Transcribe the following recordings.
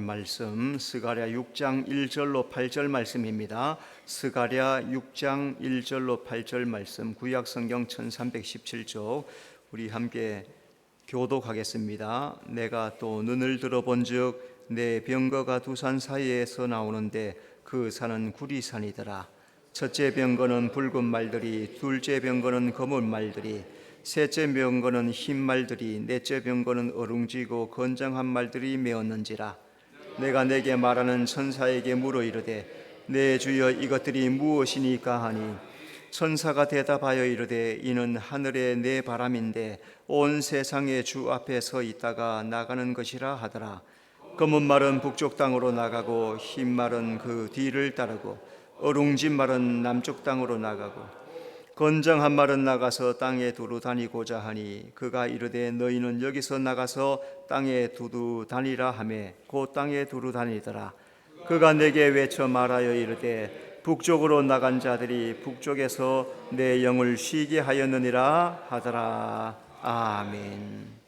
말씀 스가랴 6장 1절로 8절 말씀입니다. 스가랴 6장 1절로 8절 말씀, 구약 성경 1317쪽 우리 함께 교독하겠습니다. 내가 또 눈을 들어본즉 내 병거가 두 산 사이에서 나오는데 그 산은 구리산이더라. 첫째 병거는 붉은 말들이, 둘째 병거는 검은 말들이, 셋째 병거는 흰 말들이, 넷째 병거는 어룽지고 건장한 말들이 메었는지라. 내가 내게 말하는 천사에게 물어 이르되 내 주여 이것들이 무엇이니까 하니, 천사가 대답하여 이르되 이는 하늘의 내 바람인데 온 세상의 주 앞에 서 있다가 나가는 것이라 하더라. 검은 말은 북쪽 땅으로 나가고 흰 말은 그 뒤를 따르고 어룽진 말은 남쪽 땅으로 나가고 건장한 말은 나가서 땅에 두루 다니고자 하니, 그가 이르되 너희는 여기서 나가서 땅에 두루 다니라 하매 곧 땅에 두루 다니더라. 그가 내게 외쳐 말하여 이르되 북쪽으로 나간 자들이 북쪽에서 내 영을 쉬게 하였느니라 하더라. 아멘.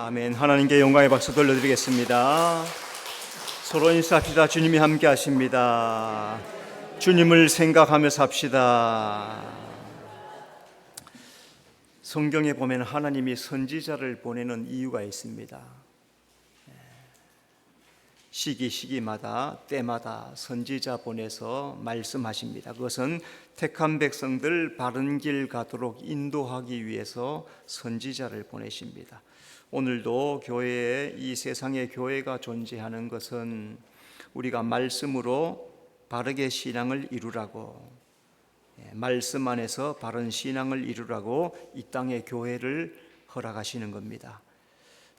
아멘. 하나님께 영광의 박수 돌려드리겠습니다. 서로 인사합시다. 주님이 함께 하십니다. 주님을 생각하며 삽시다. 성경에 보면 하나님이 선지자를 보내는 이유가 있습니다. 시기마다 때마다 선지자 보내서 말씀하십니다. 그것은 택한 백성들 바른 길 가도록 인도하기 위해서 선지자를 보내십니다. 오늘도 교회에, 이 세상에 교회가 존재하는 것은 우리가 말씀으로 바르게 신앙을 이루라고, 말씀 안에서 바른 신앙을 이루라고 이 땅에 교회를 허락하시는 겁니다.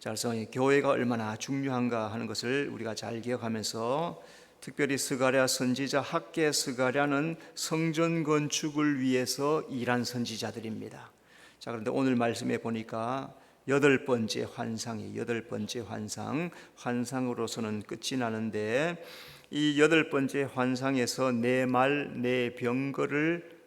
자, 그래서 교회가 얼마나 중요한가 하는 것을 우리가 잘 기억하면서, 특별히 스가랴 선지자 학개 스가랴는 성전 건축을 위해서 일한 선지자들입니다. 자, 그런데 오늘 말씀에 보니까 여덟 번째 환상으로서는 끝이 나는데, 이 여덟 번째 환상에서 네 말 네 병거를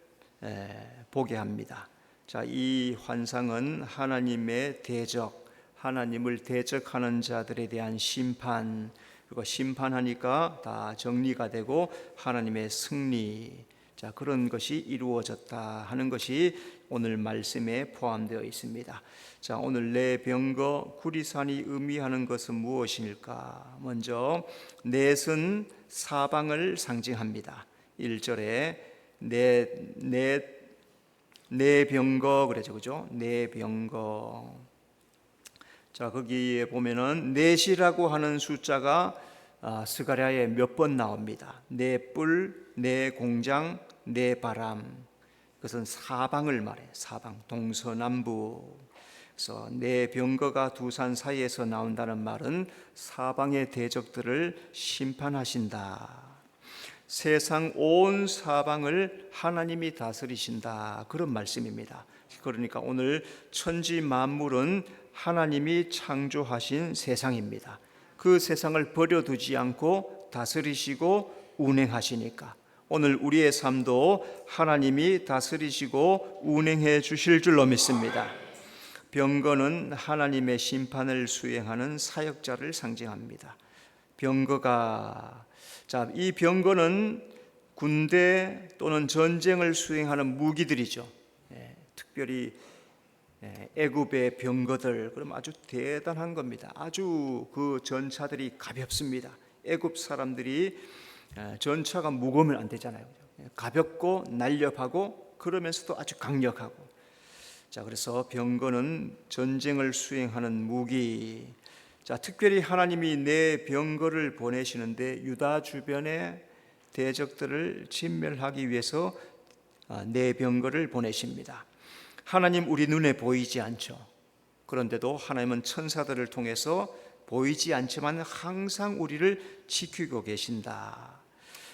보게 합니다. 자, 이 환상은 하나님의 대적, 하나님을 대적하는 자들에 대한 심판, 그리고 심판하니까 다 정리가 되고 하나님의 승리, 자, 그런 것이 이루어졌다 하는 것이 오늘 말씀에 포함되어 있습니다. 자, 오늘 네 병거 구리산이 의미하는 것은 무엇일까? 먼저 넷은 사방을 상징합니다. 1절에 네 병거 그러죠, 그죠? 네 병거. 자, 거기에 보면은 넷이라고 하는 숫자가 스가랴에 몇 번 나옵니다. 네 뿔, 네 공장, 네 바람. 그것은 사방을 말해요. 사방, 동서남북. 그래서 네 병거가 두 산 사이에서 나온다는 말은 사방의 대적들을 심판하신다. 세상 온 사방을 하나님이 다스리신다, 그런 말씀입니다. 그러니까 오늘 천지 만물은 하나님이 창조하신 세상입니다. 그 세상을 버려두지 않고 다스리시고 운행하시니까 오늘 우리의 삶도 하나님이 다스리시고 운행해 주실 줄로 믿습니다. 병거는 하나님의 심판을 수행하는 사역자를 상징합니다. 병거가, 자, 이 병거는 군대 또는 전쟁을 수행하는 무기들이죠. 특별히 애굽의 병거들, 그럼 아주 대단한 겁니다. 아주 그 전차들이 가볍습니다. 애굽 사람들이 전차가 무거우면 안 되잖아요. 가볍고 날렵하고 그러면서도 아주 강력하고. 자, 그래서 병거는 전쟁을 수행하는 무기. 자, 특별히 하나님이 내 병거를 보내시는데 유다 주변의 대적들을 진멸하기 위해서 내 병거를 보내십니다. 하나님 우리 눈에 보이지 않죠. 그런데도 하나님은 천사들을 통해서 보이지 않지만 항상 우리를 지키고 계신다.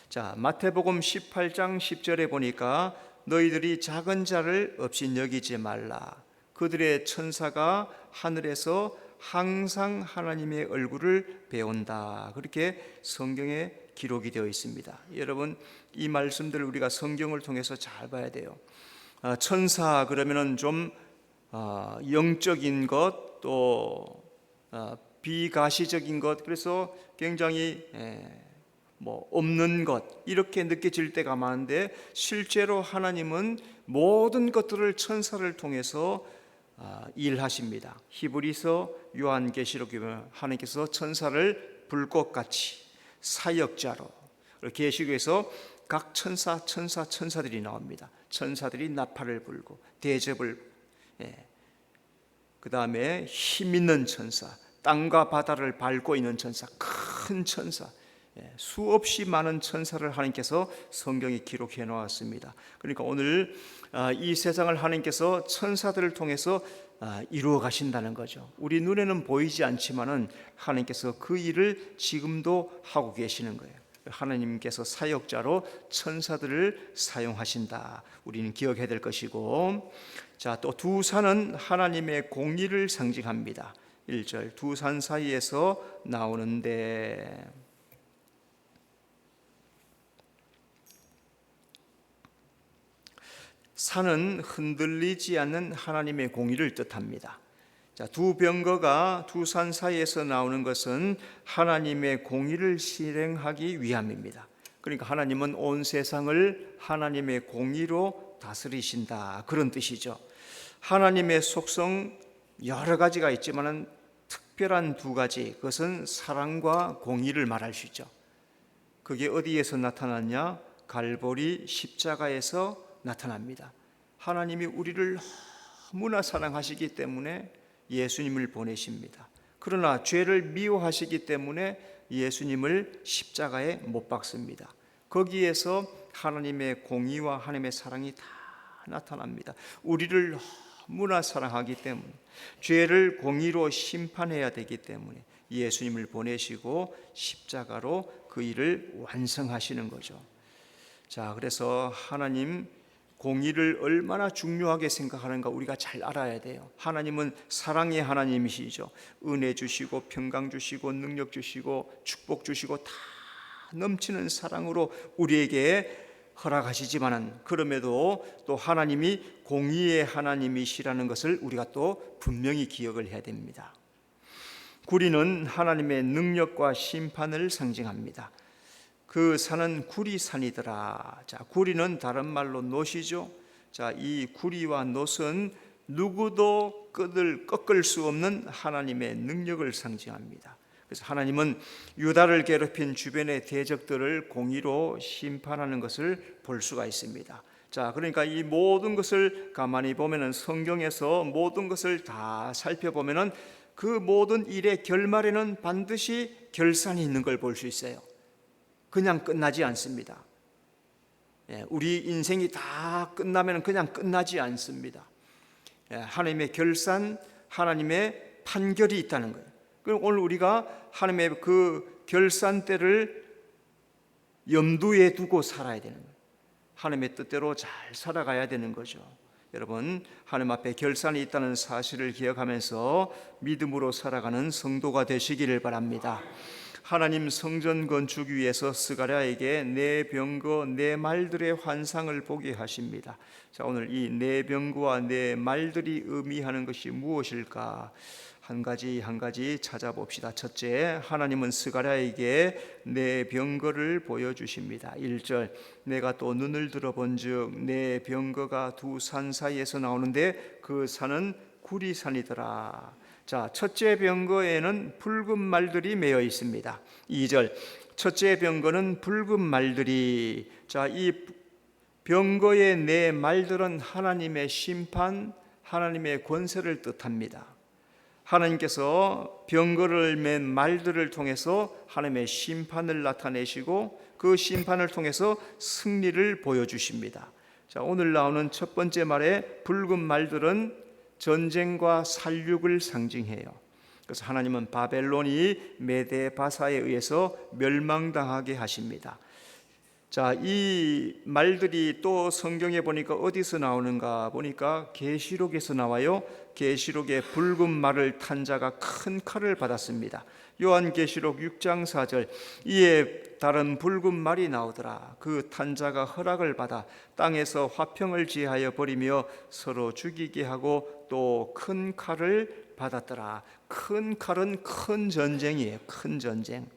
자, 마태복음 18장 10절에 보니까 너희들이 작은 자를 없이 여기지 말라. 그들의 천사가 하늘에서 항상 하나님의 얼굴을 배운다. 그렇게 성경에 기록이 되어 있습니다. 여러분, 이 말씀들을 우리가 성경을 통해서 잘 봐야 돼요. 천사 그러면은 좀 영적인 것, 또 비가시적인 것, 그래서 굉장히 없는 것, 이렇게 느껴질 때가 많은데, 실제로 하나님은 모든 것들을 천사를 통해서 일하십니다. 히브리서, 요한계시록에 보면 하나님께서 천사를 불꽃같이 사역자로, 계시록에서 각 천사들이 나옵니다. 천사들이 나팔을 불고 대접을, 그 다음에 힘 있는 천사, 땅과 바다를 밟고 있는 천사, 큰 천사, 수없이 많은 천사를 하나님께서 성경에 기록해 놓았습니다. 그러니까 오늘 이 세상을 하나님께서 천사들을 통해서 이루어 가신다는 거죠. 우리 눈에는 보이지 않지만은 하나님께서 그 일을 지금도 하고 계시는 거예요. 하나님께서 사역자로 천사들을 사용하신다, 우리는 기억해야 될 것이고. 자, 또 두 산은 하나님의 공의를 상징합니다. 1절 두 산 사이에서 나오는데, 산은 흔들리지 않는 하나님의 공의를 뜻합니다. 자, 두 병거가 두 산 사이에서 나오는 것은 하나님의 공의를 실행하기 위함입니다. 그러니까 하나님은 온 세상을 하나님의 공의로 다스리신다, 그런 뜻이죠. 하나님의 속성 여러 가지가 있지만 특별한 두 가지, 그것은 사랑과 공의를 말할 수 있죠. 그게 어디에서 나타났냐? 갈보리 십자가에서 나타납니다. 하나님이 우리를 너무나 사랑하시기 때문에 예수님을 보내십니다. 그러나 죄를 미워하시기 때문에 예수님을 십자가에 못 박습니다. 거기에서 하나님의 공의와 하나님의 사랑이 다 나타납니다. 우리를 너무나 사랑하기 때문에, 죄를 공의로 심판해야 되기 때문에 예수님을 보내시고 십자가로 그 일을 완성하시는 거죠. 자, 그래서 하나님 공의를 얼마나 중요하게 생각하는가 우리가 잘 알아야 돼요. 하나님은 사랑의 하나님이시죠. 은혜 주시고 평강 주시고 능력 주시고 축복 주시고 다 넘치는 사랑으로 우리에게 허락하시지만, 그럼에도 또 하나님이 공의의 하나님이시라는 것을 우리가 또 분명히 기억을 해야 됩니다. 구리는 하나님의 능력과 심판을 상징합니다. 그 산은 구리산이더라. 자, 구리는 다른 말로 놋이죠. 자, 이 구리와 놋은 누구도 꺾을 수 없는 하나님의 능력을 상징합니다. 그래서 하나님은 유다를 괴롭힌 주변의 대적들을 공의로 심판하는 것을 볼 수가 있습니다. 자, 그러니까 이 모든 것을 가만히 보면은, 성경에서 모든 것을 다 살펴보면은 그 모든 일의 결말에는 반드시 결산이 있는 걸 볼 수 있어요. 그냥 끝나지 않습니다. 우리 인생이 다 끝나면 그냥 끝나지 않습니다. 하나님의 결산, 하나님의 판결이 있다는 거예요. 그럼 오늘 우리가 하나님의 그 결산대를 염두에 두고 살아야 되는 거예요. 하나님의 뜻대로 잘 살아가야 되는 거죠. 여러분, 하나님 앞에 결산이 있다는 사실을 기억하면서 믿음으로 살아가는 성도가 되시기를 바랍니다. 하나님 성전 건축 위에서 스가랴에게 네 병거 네 말들의 환상을 보게 하십니다. 자, 오늘 이 네 병거와 네 말들이 의미하는 것이 무엇일까? 한 가지 찾아봅시다. 첫째, 하나님은 스가랴에게 네 병거를 보여주십니다. 1절, 내가 또 눈을 들어본즉 네 병거가 두 산 사이에서 나오는데 그 산은 구리산이더라. 자, 첫째 병거에는 붉은 말들이 매여 있습니다. 2절, 첫째 병거는 붉은 말들이, 자, 이 병거의 네 말들은 하나님의 심판, 하나님의 권세를 뜻합니다. 하나님께서 병거를 맨 말들을 통해서 하나님의 심판을 나타내시고 그 심판을 통해서 승리를 보여주십니다. 자, 오늘 나오는 첫 번째 말의 붉은 말들은 전쟁과 살육을 상징해요. 그래서 하나님은 바벨론이 메데 바사에 의해서 멸망당하게 하십니다. 자, 이 말들이 또 성경에 보니까 어디서 나오는가 보니까 계시록에서 나와요. 계시록에 붉은 말을 탄 자가 큰 칼을 받았습니다. 요한계시록 6장 4절, 이에 다른 붉은 말이 나오더라. 그 탄 자가 허락을 받아 땅에서 화평을 지하여 버리며 서로 죽이게 하고 또 큰 칼을 받았더라. 큰 칼은 큰 전쟁이에요. 큰 전쟁.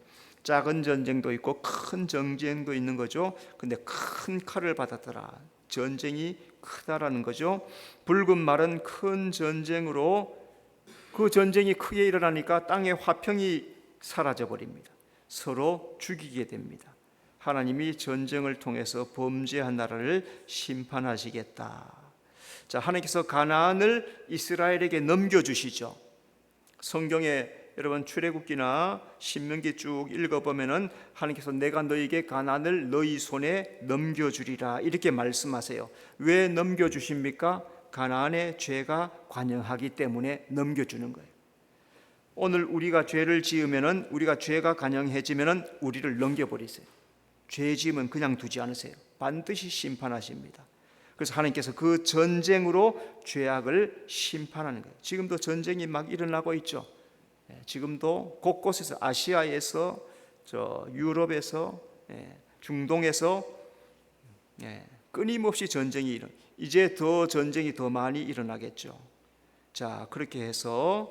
작은 전쟁도 있고 큰 전쟁도 있는 거죠. 근데 큰 칼을 받았더라. 전쟁이 크다라는 거죠. 붉은 말은 큰 전쟁으로, 그 전쟁이 크게 일어나니까 땅의 화평이 사라져 버립니다. 서로 죽이게 됩니다. 하나님이 전쟁을 통해서 범죄한 나라를 심판하시겠다. 자, 하나님께서 가나안을 이스라엘에게 넘겨주시죠. 성경에 여러분 출애굽기나 신명기 쭉 읽어보면은 하나님께서 내가 너에게 가나안을 너희 손에 넘겨주리라 이렇게 말씀하세요. 왜 넘겨주십니까? 가나안의 죄가 관영하기 때문에 넘겨주는 거예요. 오늘 우리가 죄를 지으면은, 우리가 죄가 관영해지면은 우리를 넘겨버리세요. 죄 지으면 그냥 두지 않으세요. 반드시 심판하십니다. 그래서 하나님께서 그 전쟁으로 죄악을 심판하는 거예요. 지금도 전쟁이 막 일어나고 있죠. 지금도 곳곳에서, 아시아에서, 유럽에서, 중동에서 끊임없이 전쟁이 이제 더 전쟁이 더 많이 일어나겠죠. 자, 그렇게 해서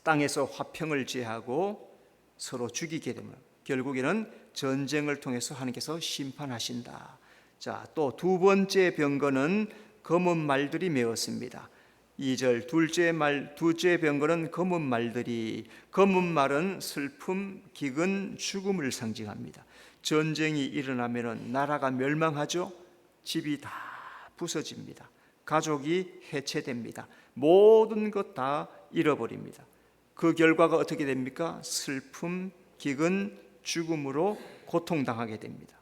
땅에서 화평을 제하고 서로 죽이게 되면 결국에는 전쟁을 통해서 하나님께서 심판하신다. 자, 또 두 번째 병거는 검은 말들이 메었습니다. 2절 두째 병거는 검은 말들이, 검은 말은 슬픔, 기근, 죽음을 상징합니다. 전쟁이 일어나면 나라가 멸망하죠. 집이 다 부서집니다. 가족이 해체됩니다. 모든 것 다 잃어버립니다. 그 결과가 어떻게 됩니까? 슬픔, 기근, 죽음으로 고통당하게 됩니다.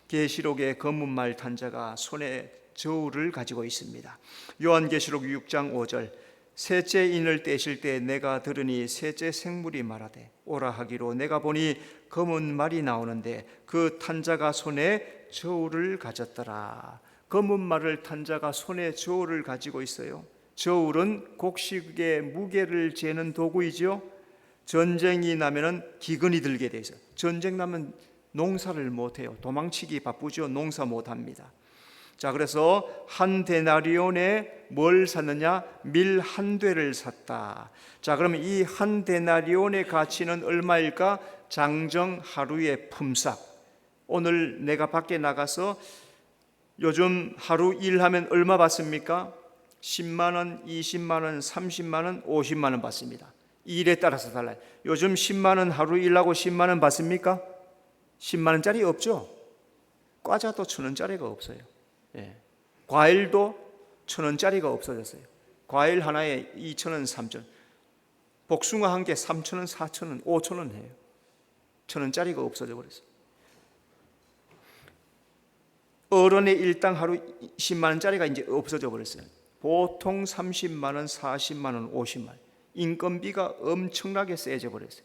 계시록의 검은 말 탄자가 손에 저울을 가지고 있습니다. 요한계시록 6장 5절 셋째 인을 떼실 때 내가 들으니 셋째 생물이 말하되 오라 하기로 내가 보니 검은 말이 나오는데 그 탄자가 손에 저울을 가졌더라. 검은 말을 탄자가 손에 저울을 가지고 있어요. 저울은 곡식의 무게를 재는 도구이죠. 전쟁이 나면은 기근이 들게 돼 있어요. 전쟁 나면 농사를 못해요. 도망치기 바쁘죠. 농사 못합니다. 자, 그래서 한 데나리온에 뭘 샀느냐? 밀 한 되를 샀다. 자, 그러면 이 한 데나리온의 가치는 얼마일까? 장정 하루의 품삯. 오늘 내가 밖에 나가서 요즘 하루 일하면 얼마 받습니까? 10만 원, 20만 원, 30만 원, 50만 원 받습니다. 일에 따라서 달라요. 요즘 10만 원 하루 일하고 10만 원 받습니까? 10만 원짜리 없죠. 과자도 1,000원짜리가 없어요. 예. 과일도 1,000원짜리가 없어졌어요. 과일 하나에 2,000원, 3,000원. 복숭아 한 개 3,000원, 4,000원, 5,000원 해요. 1,000원짜리가 없어져 버렸어요. 어른의 일당 하루 10만 원짜리가 이제 없어져 버렸어요. 보통 30만 원, 40만 원, 50만 원. 인건비가 엄청나게 세져 버렸어요.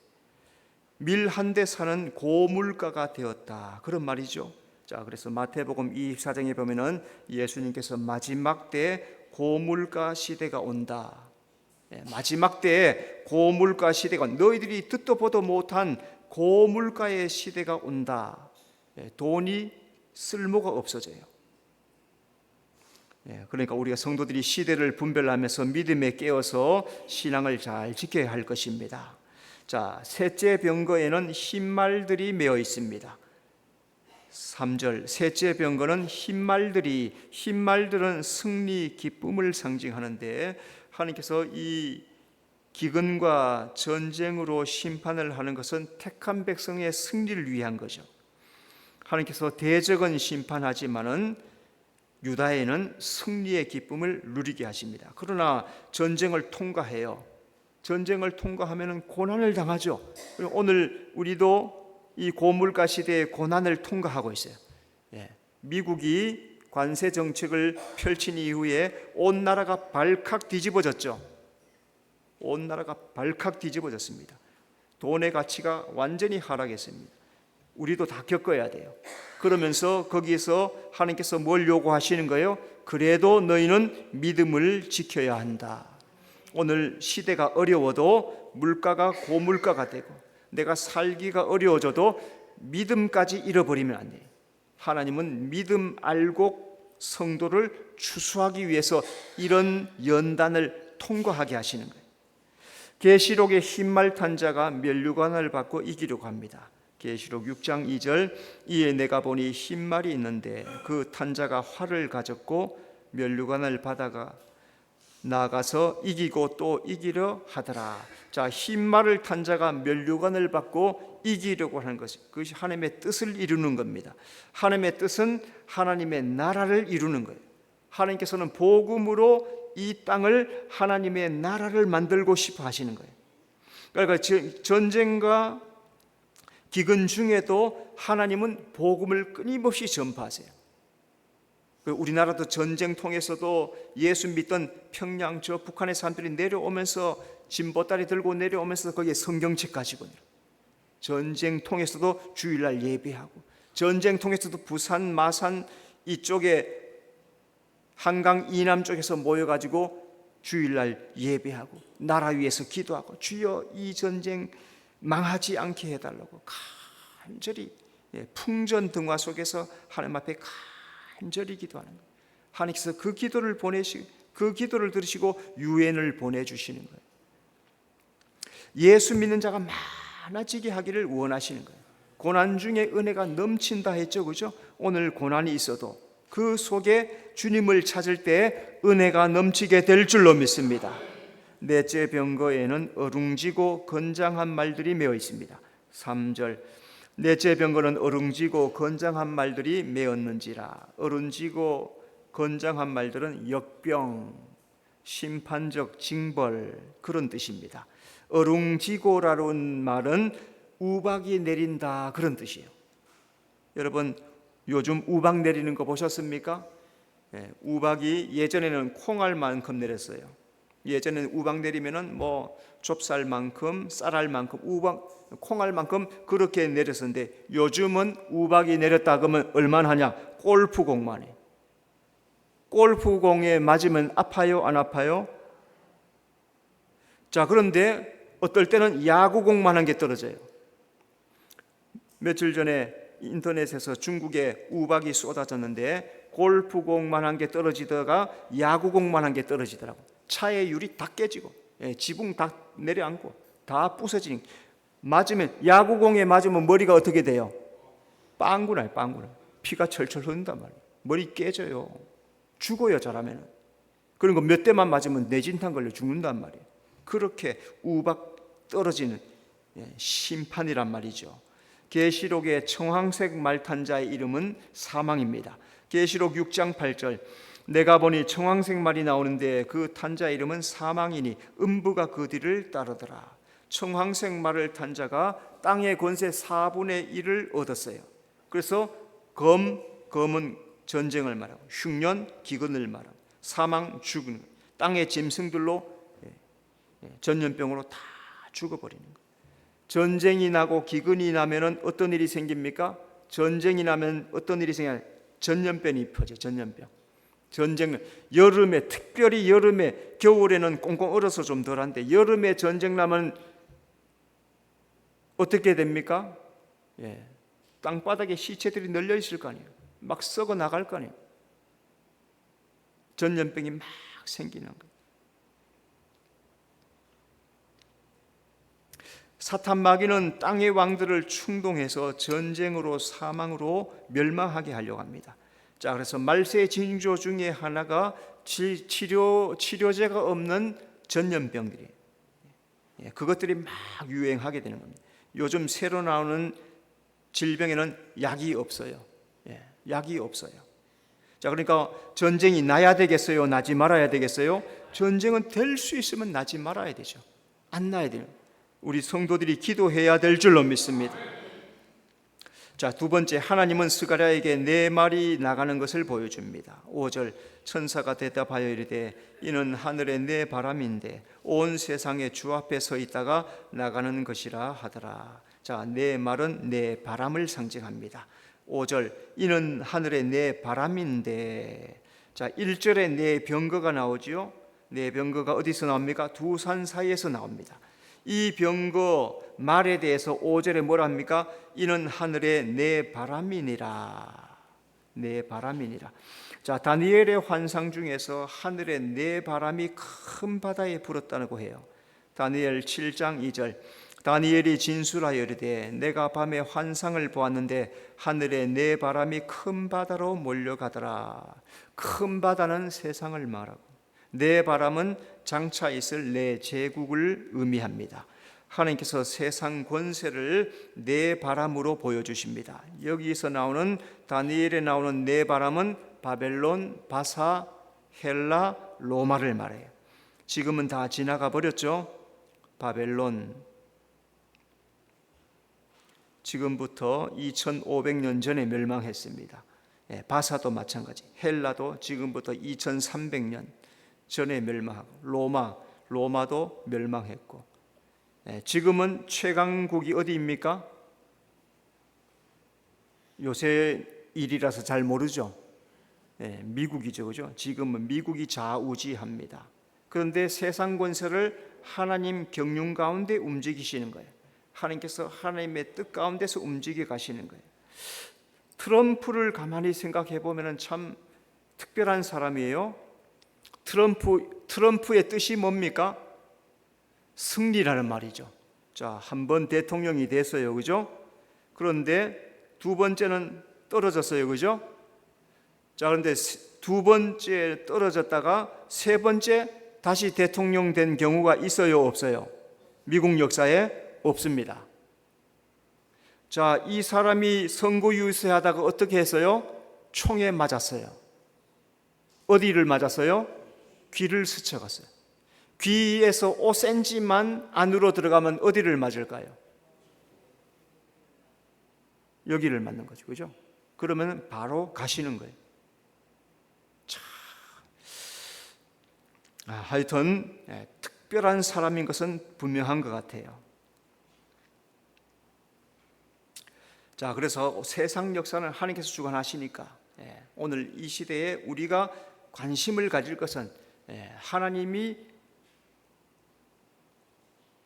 밀 한 대 사는 고물가가 되었다. 그런 말이죠. 자, 그래서 마태복음 24장에 보면은 예수님께서 마지막 때에 고물가 시대가 온다. 마지막 때에 고물가 시대가, 너희들이 듣도 보도 못한 고물가의 시대가 온다. 돈이 쓸모가 없어져요. 그러니까 우리가 성도들이 시대를 분별하면서 믿음에 깨어서 신앙을 잘 지켜야 할 것입니다. 자, 셋째 병거에는 흰말들이 메어 있습니다. 3절 셋째 병거는 흰말들은 승리, 기쁨을 상징하는데 하나님께서 이 기근과 전쟁으로 심판을 하는 것은 택한 백성의 승리를 위한 거죠. 하나님께서 대적은 심판하지만은 유다에는 승리의 기쁨을 누리게 하십니다. 그러나 전쟁을 통과해요. 전쟁을 통과하면 고난을 당하죠. 오늘 우리도 이 고물가 시대의 고난을 통과하고 있어요. 미국이 관세 정책을 펼친 이후에 온 나라가 발칵 뒤집어졌죠. 온 나라가 발칵 뒤집어졌습니다. 돈의 가치가 완전히 하락했습니다. 우리도 다 겪어야 돼요. 그러면서 거기에서 하나님께서 뭘 요구하시는 거예요? 그래도 너희는 믿음을 지켜야 한다. 오늘 시대가 어려워도 물가가 고물가가 되고 내가 살기가 어려워져도 믿음까지 잃어버리면 안 돼요. 하나님은 믿음 알곡 성도를 추수하기 위해서 이런 연단을 통과하게 하시는 거예요. 계시록의 흰말 탄자가 면류관을 받고 이기려고 합니다. 계시록 6장 2절 이에 내가 보니 흰말이 있는데 그 탄자가 활을 가졌고 면류관을 받아가 나가서 이기고 또 이기려 하더라. 자, 흰말을 탄 자가 면류관을 받고 이기려고 하는 것이 그것이 하나님의 뜻을 이루는 겁니다. 하나님의 뜻은 하나님의 나라를 이루는 거예요. 하나님께서는 복음으로 이 땅을 하나님의 나라를 만들고 싶어 하시는 거예요. 그러니까 전쟁과 기근 중에도 하나님은 복음을 끊임없이 전파하세요. 우리나라도 전쟁 통해서도 예수 믿던 평양 저 북한의 사람들이 내려오면서 진보다리 들고 내려오면서 거기에 성경책 가지고 전쟁 통해서도 주일날 예배하고 전쟁 통해서도 부산 마산 이쪽에 한강 이남 쪽에서 모여가지고 주일날 예배하고 나라 위해서 기도하고 주여 이 전쟁 망하지 않게 해달라고 간절히 풍전등화 속에서 하나님 앞에 간절히 기도하는 거예요. 하나님께서 그 기도를 보내시 그 기도를 들으시고 유엔을 보내주시는 거예요. 예수 믿는 자가 많아지게 하기를 원하시는 거예요. 고난 중에 은혜가 넘친다 했죠, 그죠? 오늘 고난이 있어도 그 속에 주님을 찾을 때 은혜가 넘치게 될 줄로 믿습니다. 넷째 병거에는 어룽지고 건장한 말들이 메어 있습니다. 3절, 넷째 병거는 어룽지고 건장한 말들이 메었는지라. 어룽지고 건장한 말들은 역병, 심판적 징벌, 그런 뜻입니다. 어룽지고라는 말은 우박이 내린다, 그런 뜻이에요. 여러분, 요즘 우박 내리는 거 보셨습니까? 우박이 예전에는 콩알만큼 내렸어요. 예전에는 우박 내리면은 뭐 좁쌀만큼, 쌀알만큼, 우박, 콩알만큼 그렇게 내렸었는데, 요즘은 우박이 내렸다 그러면 얼마나 하냐? 골프공만 해. 골프공에 맞으면 아파요, 안 아파요? 자, 그런데 어떨 때는 야구공만한 게 떨어져요. 며칠 전에 인터넷에서 중국에 우박이 쏟아졌는데 골프공만한 게 떨어지다가 야구공만한 게 떨어지더라고. 차의 유리 다 깨지고, 지붕 다 내려앉고, 다 부서지는. 맞으면, 야구공에 맞으면 머리가 어떻게 돼요? 빵구나요, 빵구나. 피가 철철 흐른단 말이에요. 머리 깨져요. 죽어요, 잘하면. 그리고 몇 대만 맞으면 뇌진탕 걸려 죽는단 말이에요. 그렇게 우박 떨어지는 심판이란 말이죠. 계시록의 청황색 말 탄 자의 이름은 사망입니다. 계시록 6장 8절, 내가 보니 청황색 말이 나오는데 그 탄 자의 이름은 사망이니 음부가 그 뒤를 따르더라. 청황색 말을 탄 자가 땅의 권세 4분의 1을 얻었어요. 그래서 검은 전쟁을 말하고, 흉년 기근을 말하고, 사망 죽은, 땅의 짐승들로 전염병으로 다 죽어버리는 거예요. 전쟁이 나고 기근이 나면은 어떤 일이 생깁니까? 전쟁이 나면 어떤 일이 생겨요? 전염병이 퍼져. 전염병. 전쟁은 여름에, 특별히 여름에, 겨울에는 꽁꽁 얼어서 좀 덜한데 여름에 전쟁 나면 어떻게 됩니까? 땅바닥에 시체들이 널려 있을 거 아니에요. 막 썩어 나갈 거 아니에요. 전염병이 막 생기는 거예요. 사탄 마귀는 땅의 왕들을 충동해서 전쟁으로, 사망으로 멸망하게 하려고 합니다. 자, 그래서 말세 징조 중에 하나가 치료제가 없는 전염병들이, 그것들이 막 유행하게 되는 겁니다. 요즘 새로 나오는 질병에는 약이 없어요. 약이 없어요. 자, 그러니까 전쟁이 나야 되겠어요? 나지 말아야 되겠어요? 전쟁은 될 수 있으면 나지 말아야 되죠. 안 나야 돼요. 우리 성도들이 기도해야 될 줄로 믿습니다. 자, 두 번째, 하나님은 스가랴에게 네 말이 나가는 것을 보여줍니다. 5절, 천사가 대답하여 이르되 이는 하늘의 네 바람인데 온 세상에 주 앞에 서 있다가 나가는 것이라 하더라. 자, 네 말은 네 바람을 상징합니다. 5절, 이는 하늘의 네 바람인데, 자, 1절에 네 병거가 나오지요. 네 병거가 어디서 나옵니까? 두 산 사이에서 나옵니다. 이 병거 말에 대해서 5절에 뭐라 합니까? 이는 하늘의 네 바람이니라. 네 바람이니라. 자, 다니엘의 환상 중에서 하늘의 네 바람이 큰 바다에 불었다고 해요. 다니엘 7장 2절, 다니엘이 진술하여 이르되 내가 밤에 환상을 보았는데 하늘의 네 바람이 큰 바다로 몰려가더라. 큰 바다는 세상을 말하고, 네 바람은 장차 있을 네 제국을 의미합니다. 하나님께서 세상 권세를 네 바람으로 보여주십니다. 여기서 나오는, 다니엘에 나오는 네 바람은 바벨론, 바사, 헬라, 로마를 말해요. 지금은 다 지나가 버렸죠. 바벨론, 지금부터 2500년 전에 멸망했습니다. 바사도 마찬가지, 헬라도 지금부터 2300년 전에 멸망하고, 로마도 멸망했고, 지금은 최강국이 어디입니까? 요새 일이라서 잘 모르죠. 미국이죠, 그죠? 지금은 미국이 좌우지합니다. 그런데 세상 권세를 하나님 경륜 가운데 움직이시는 거예요. 하나님께서 하나님의 뜻 가운데서 움직여 가시는 거예요. 트럼프를 가만히 생각해 보면 참 특별한 사람이에요. 트럼프의 뜻이 뭡니까? 승리라는 말이죠. 자, 한 번 대통령이 됐어요. 그죠? 그런데 두 번째는 떨어졌어요. 그죠? 자, 그런데 두 번째 떨어졌다가 세 번째 다시 대통령 된 경우가 있어요? 없어요? 미국 역사에 없습니다. 자, 이 사람이 선거 유세하다가 어떻게 했어요? 총에 맞았어요. 어디를 맞았어요? 귀를 스쳐갔어요. 귀에서 5cm만 안으로 들어가면 어디를 맞을까요? 여기를 맞는 거죠. 그죠? 그러면 바로 가시는 거예요. 하여튼 특별한 사람인 것은 분명한 것 같아요. 자, 그래서 세상 역사는 하나님께서 주관하시니까 오늘 이 시대에 우리가 관심을 가질 것은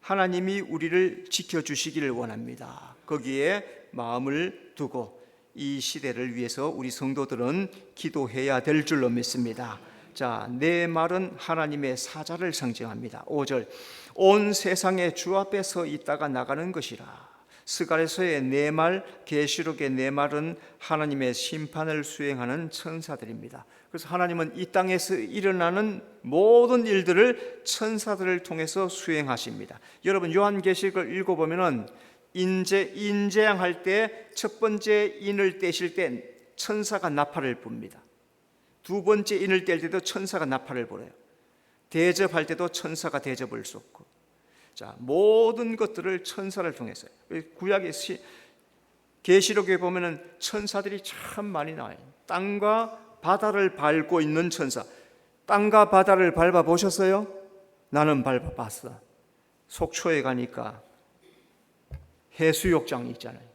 하나님이 우리를 지켜주시기를 원합니다. 거기에 마음을 두고 이 시대를 위해서 우리 성도들은 기도해야 될 줄로 믿습니다. 자, 내 말은 하나님의 사자를 상징합니다. 5절, 온 세상에 주 앞에 서 있다가 나가는 것이라. 스가랴서의 내 말, 계시록의 내 말은 하나님의 심판을 수행하는 천사들입니다. 그래서 하나님은 이 땅에서 일어나는 모든 일들을 천사들을 통해서 수행하십니다. 여러분, 요한계시록을 읽어보면은 인재양할 때 첫 번째 인을 떼실 때 천사가 나팔을 붑니다. 두 번째 인을 뗄 때도 천사가 나팔을 불어요. 대접할 때도 천사가 대접을 쏟고. 자, 모든 것들을 천사를 통해서. 구약의 계시록에 보면은 천사들이 참 많이 나와요. 땅과 바다를 밟고 있는 천사. 땅과 바다를 밟아 보셨어요? 나는 밟아 봤어. 속초에 가니까 해수욕장이 있잖아요.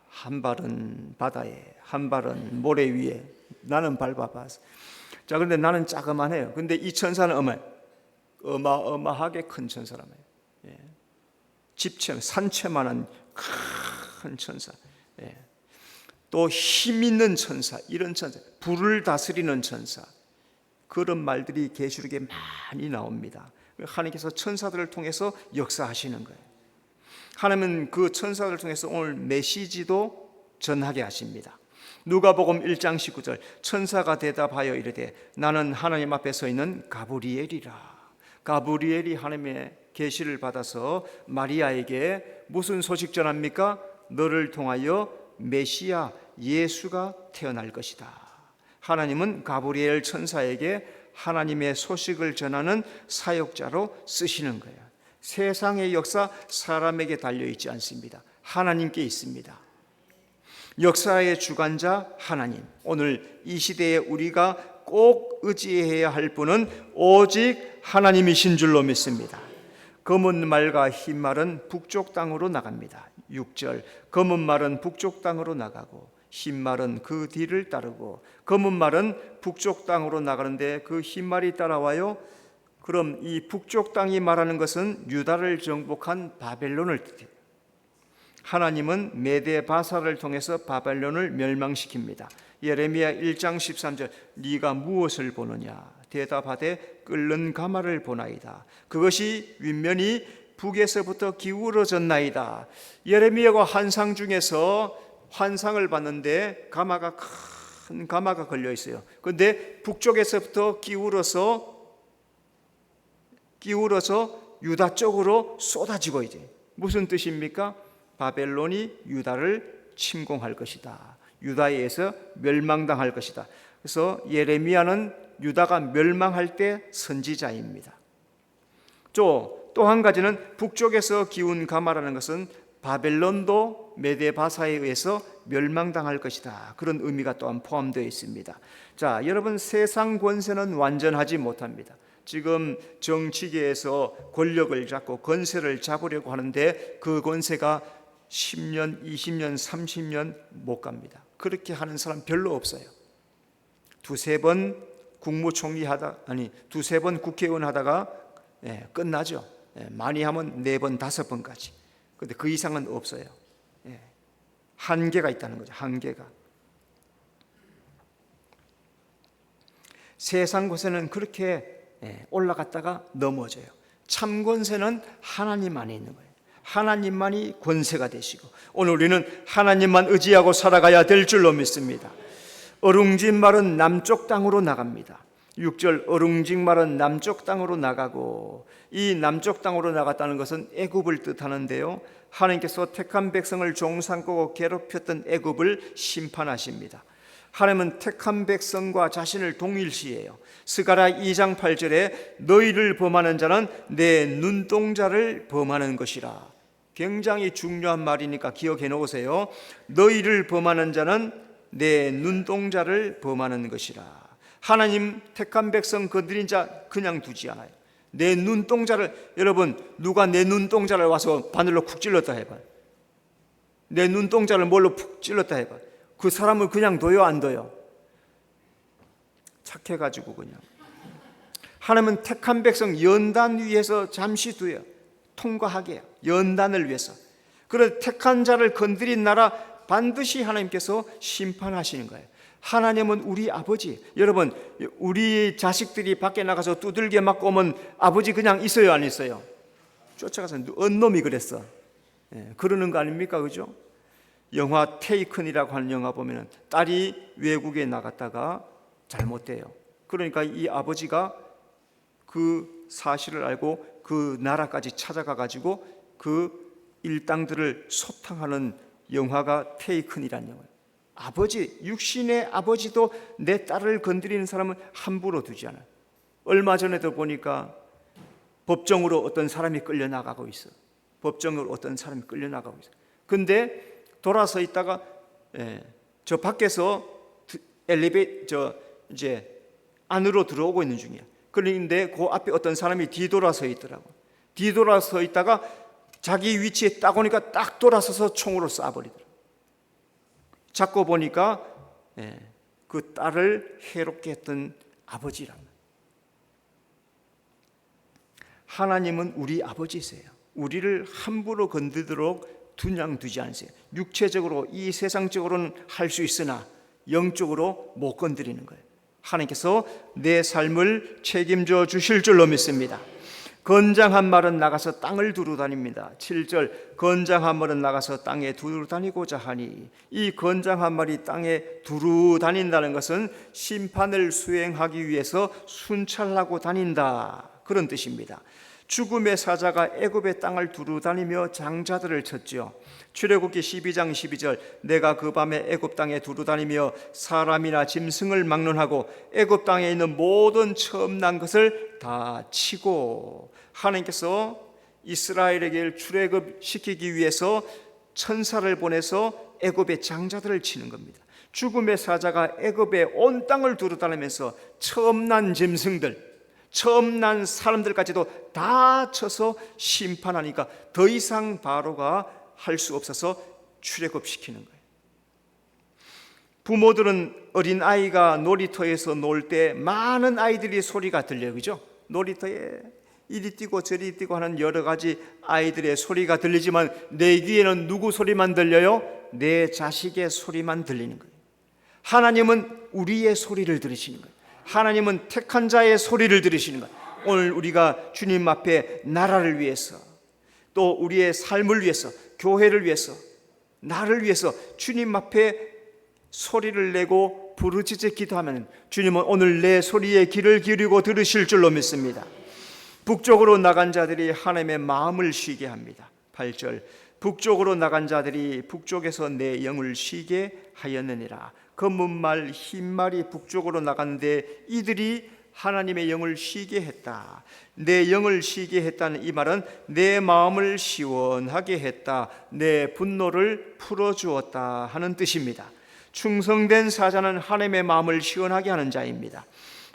한 발은 바다에, 한 발은 모래 위에. 나는 밟아봤어. 자, 그런데 나는 자그만해요. 근데 이 천사는 어마어마하게 큰 천사라며요. 집채, 산채만한 큰 천사. 또 힘 있는 천사, 이런 천사, 불을 다스리는 천사. 그런 말들이 계시록에 많이 나옵니다. 하나님께서 천사들을 통해서 역사하시는 거예요. 하나님은 그 천사들을 통해서 오늘 메시지도 전하게 하십니다. 누가복음 1장 19절, 천사가 대답하여 이르되 나는 하나님 앞에 서 있는 가브리엘이라. 가브리엘이 하나님의 계시를 받아서 마리아에게 무슨 소식 전합니까? 너를 통하여 메시아 예수가 태어날 것이다. 하나님은 가브리엘 천사에게 하나님의 소식을 전하는 사역자로 쓰시는 거예요. 세상의 역사 사람에게 달려있지 않습니다. 하나님께 있습니다. 역사의 주관자 하나님. 오늘 이 시대에 우리가 꼭 의지해야 할 분은 오직 하나님이신 줄로 믿습니다. 검은 말과 흰 말은 북쪽 땅으로 나갑니다. 6절, 검은 말은 북쪽 땅으로 나가고 흰 말은 그 뒤를 따르고. 검은 말은 북쪽 땅으로 나가는데 그 흰 말이 따라와요. 그럼 이 북쪽 땅이 말하는 것은 유다를 정복한 바벨론을 뜻해요. 하나님은 메데바사를 통해서 바벨론을 멸망시킵니다. 예레미야 1장 13절, 네가 무엇을 보느냐? 대답하되 끓는 가마를 보나이다. 그것이 윗면이 북에서부터 기울어졌나이다. 예레미야가 환상 중에서 환상을 봤는데 큰 가마가 걸려 있어요. 그런데 북쪽에서부터 기울어서 유다 쪽으로 쏟아지고 이제 무슨 뜻입니까? 바벨론이 유다를 침공할 것이다. 유다에 의해서 멸망당할 것이다. 그래서 예레미야는 유다가 멸망할 때 선지자입니다. 또 한 가지는 북쪽에서 기운 가마라는 것은 바벨론도 메데바사에 의해서 멸망당할 것이다. 그런 의미가 또한 포함되어 있습니다. 자, 여러분, 세상 권세는 완전하지 못합니다. 지금 정치계에서 권력을 잡고 권세를 잡으려고 하는데 그 권세가 10년, 20년, 30년 못 갑니다. 그렇게 하는 사람 별로 없어요. 두세 번 국회의원 하다가 끝나죠. 많이 하면 4번, 5번까지. 그런데 그 이상은 없어요. 한계가 있다는 거죠. 한계가. 세상 권세는 그렇게 올라갔다가 넘어져요. 참 권세는 하나님 안에 있는 거예요. 하나님만이 권세가 되시고, 오늘 우리는 하나님만 의지하고 살아가야 될 줄로 믿습니다. 어룽진 말은 남쪽 땅으로 나갑니다. 6절 어룽진 말은 남쪽 땅으로 나가고, 이 남쪽 땅으로 나갔다는 것은 애굽을 뜻하는데요, 하나님께서 택한 백성을 종삼고 괴롭혔던 애굽을 심판하십니다. 하나님은 택한 백성과 자신을 동일시해요. 스가랴 2장 8절에 너희를 범하는 자는 내 눈동자를 범하는 것이라. 굉장히 중요한 말이니까 기억해 놓으세요. 너희를 범하는 자는 내 눈동자를 범하는 것이라. 하나님 택한 백성 건드린 자 그냥 두지 않아요. 내 눈동자를, 여러분 누가 내 눈동자를 와서 바늘로 쿡 찔렀다 해봐요. 내 눈동자를 뭘로 푹 찔렀다 해봐요. 그 사람을 그냥 둬요, 안 둬요? 착해가지고 그냥. 하나님은 택한 백성 연단 위에서 잠시 두어요. 통과하게 해요. 연단을 위해서. 그런 택한 자를 건드린 나라 반드시 하나님께서 심판하시는 거예요. 하나님은 우리 아버지. 여러분, 우리 자식들이 밖에 나가서 두들겨 맞고 오면 아버지 그냥 있어요, 안 있어요? 쫓아가서 언놈이 그랬어. 그러는 거 아닙니까? 그죠? 영화 테이큰이라고 하는 영화 보면 딸이 외국에 나갔다가 잘못돼요. 그러니까 이 아버지가 그 사실을 알고 그 나라까지 찾아가 가지고 그 일당들을 소탕하는 영화가 테이큰이라는 영화예요. 아버지, 육신의 아버지도 내 딸을 건드리는 사람은 함부로 두지 않아요. 얼마 전에도 보니까 법정으로 어떤 사람이 끌려나가고 있어. 법정으로 어떤 사람이 끌려나가고 있어. 근데 돌아서 있다가 저 밖에서 이제 안으로 들어오고 있는 중이야. 그런데 그 앞에 어떤 사람이 뒤돌아서 있더라고. 뒤돌아서 있다가 자기 위치에 딱 오니까 딱 돌아서서 총으로 쏴버리더라고. 잡고 보니까 그 딸을 해롭게 했던 아버지란 말이에요. 하나님은 우리 아버지세요. 우리를 함부로 건드리도록 그냥 두지 않으세요. 육체적으로 이 세상적으로는 할 수 있으나 영적으로 못 건드리는 거예요. 하나님께서 내 삶을 책임져 주실 줄로 믿습니다. 건장한 말은 나가서 땅을 두루 다닙니다. 7절 건장한 말은 나가서 땅에 두루 다니고자 하니, 이 건장한 말이 땅에 두루 다닌다는 것은 심판을 수행하기 위해서 순찰하고 다닌다, 그런 뜻입니다. 죽음의 사자가 애굽의 땅을 두루 다니며 장자들을 쳤죠. 출애굽기 12장 12절 내가 그 밤에 애굽 땅에 두루 다니며 사람이나 짐승을 막론하고 애굽 땅에 있는 모든 처음 난 것을 다 치고, 하나님께서 이스라엘에게 출애굽시키기 위해서 천사를 보내서 애굽의 장자들을 치는 겁니다. 죽음의 사자가 애굽의 온 땅을 두루 다니면서 처음 난 짐승들, 처음 난 사람들까지도 다 쳐서 심판하니까 더 이상 바로가 할 수 없어서 출애굽시키는 거예요. 부모들은 어린 아이가 놀이터에서 놀 때 많은 아이들이 소리가 들려요, 그죠? 놀이터에 이리 뛰고 저리 뛰고 하는 여러 가지 아이들의 소리가 들리지만 내 귀에는 누구 소리만 들려요? 내 자식의 소리만 들리는 거예요. 하나님은 우리의 소리를 들으시는 거예요. 하나님은 택한 자의 소리를 들으시는 거예요. 오늘 우리가 주님 앞에 나라를 위해서, 또 우리의 삶을 위해서, 교회를 위해서, 나를 위해서 주님 앞에 소리를 내고 부르짖어 기도하면 주님은 오늘 내 소리에 귀를 기울이고 들으실 줄로 믿습니다. 북쪽으로 나간 자들이 하나님의 마음을 쉬게 합니다. 8절 북쪽으로 나간 자들이 북쪽에서 내 영을 쉬게 하였느니라. 검은말 흰말이 북쪽으로 나갔는데 이들이 하나님의 영을 쉬게 했다. 내 영을 쉬게 했다는 이 말은 내 마음을 시원하게 했다, 내 분노를 풀어주었다 하는 뜻입니다. 충성된 사자는 하나님의 마음을 시원하게 하는 자입니다.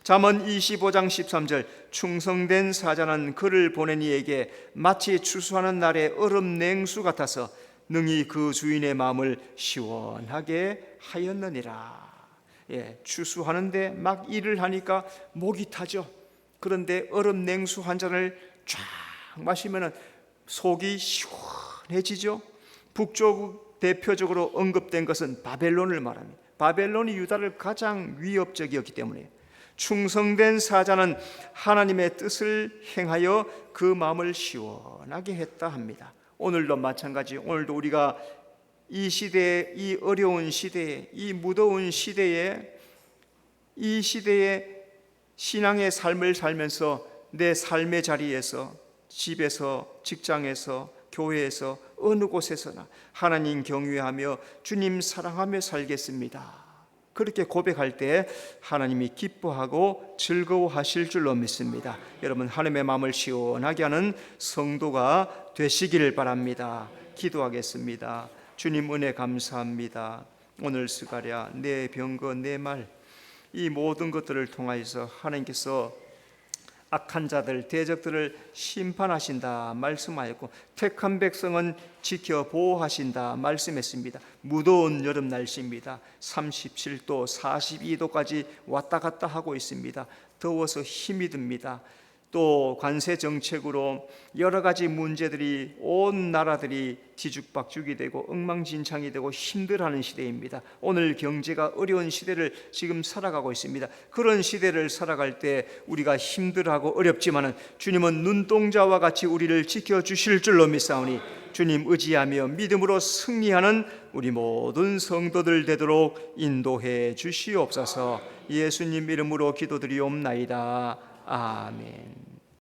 잠언 25장 13절 충성된 사자는 그를 보낸 이에게 마치 추수하는 날의 얼음 냉수 같아서 능히 그 주인의 마음을 시원하게 하였느니라. 추수하는데 막 일을 하니까 목이 타죠. 그런데 얼음 냉수 한 잔을 쫙 마시면 속이 시원해지죠. 북쪽 대표적으로 언급된 것은 바벨론을 말합니다. 바벨론이 유다를 가장 위협적이었기 때문에 충성된 사자는 하나님의 뜻을 행하여 그 마음을 시원하게 했다 합니다. 오늘도 마찬가지, 오늘도 우리가 이 시대에, 이 어려운 시대에, 이 무더운 시대에, 이 시대에 신앙의 삶을 살면서 내 삶의 자리에서, 집에서, 직장에서, 교회에서, 어느 곳에서나 하나님 경외하며 주님 사랑하며 살겠습니다. 그렇게 고백할 때 하나님이 기뻐하고 즐거워하실 줄로 믿습니다. 여러분, 하나님의 마음을 시원하게 하는 성도가 되시길 바랍니다. 기도하겠습니다. 주님 은혜 감사합니다. 오늘 스가랴, 내 병거, 내 말, 이 모든 것들을 통하여서 하나님께서 악한 자들, 대적들을 심판하신다 말씀하였고, 택한 백성은 지켜 보호하신다 말씀했습니다. 무더운 여름 날씨입니다. 37도, 42도까지 왔다 갔다 하고 있습니다. 더워서 힘이 듭니다. 또 관세 정책으로 여러 가지 문제들이 온 나라들이 뒤죽박죽이 되고 엉망진창이 되고 힘들어하는 시대입니다. 오늘 경제가 어려운 시대를 지금 살아가고 있습니다. 그런 시대를 살아갈 때 우리가 힘들어하고 어렵지만은 주님은 눈동자와 같이 우리를 지켜주실 줄로 믿사오니 주님 의지하며 믿음으로 승리하는 우리 모든 성도들 되도록 인도해 주시옵소서. 예수님 이름으로 기도드리옵나이다. 아멘.